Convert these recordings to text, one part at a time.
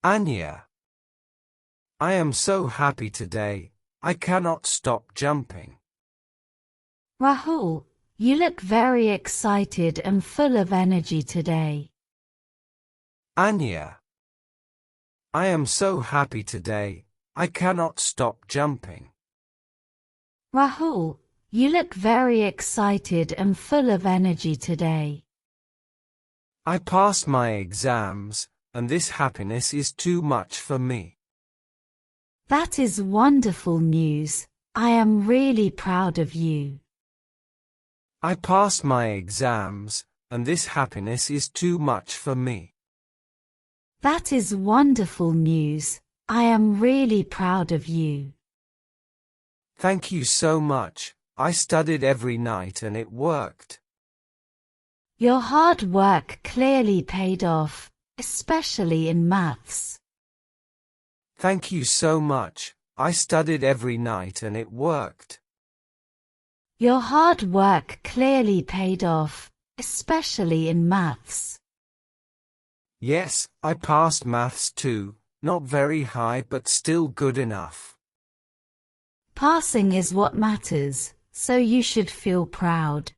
Anya. I am so happy today, I cannot stop jumping. Rahul, you look very excited and full of energy today. Anya. I am so happy today, I cannot stop jumping. Rahul, you look very excited and full of energy today. I passed my exams, and this happiness is too much for me. That is wonderful news. I am really proud of you. I passed my exams, and this happiness is too much for me. That is wonderful news. I am really proud of you. Thank you so much. I studied every night and it worked. Your hard work clearly paid off, especially in maths. Thank you so much. I studied every night and it worked. Your hard work clearly paid off, especially in maths. Yes, I passed maths too, not very high but still good enough. Passing is what matters, so you should feel proud.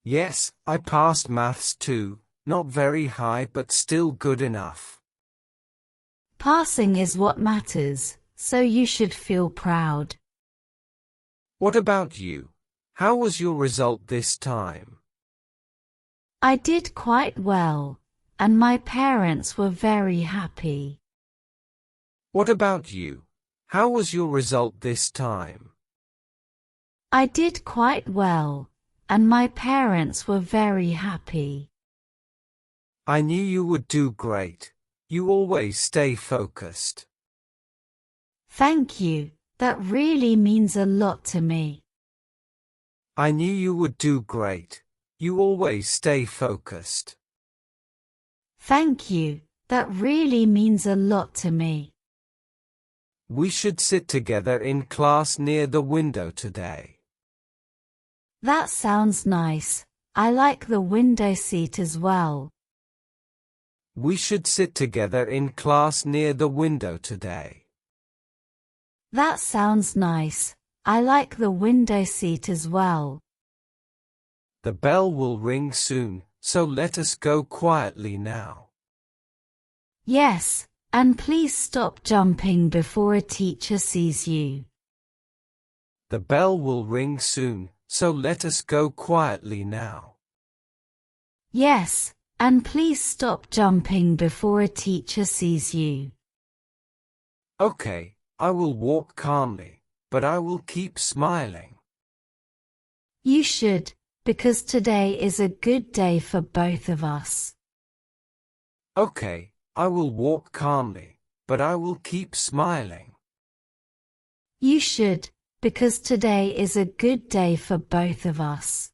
Yes, I passed maths too, not very high but still good enough. Passing is what matters, so you should feel proud. What about you? How was your result this time? I did quite well, and my parents were very happy. What about you? How was your result this time? I did quite well, and my parents were very happy. I knew you would do great. You always stay focused. Thank you, that really means a lot to me. I knew you would do great. You always stay focused. Thank you, that really means a lot to me. We should sit together in class near the window today. That sounds nice. I like the window seat as well. We should sit together in class near the window today. That sounds nice. I like the window seat as well. The bell will ring soon, so let us go quietly now. Yes, and please stop jumping before a teacher sees you. The bell will ring soon, so let us go quietly now. Yes, and please stop jumping before a teacher sees you. Okay, I will walk calmly, but I will keep smiling. You should, because today is a good day for both of us. Okay, I will walk calmly, but I will keep smiling. You should, because today is a good day for both of us.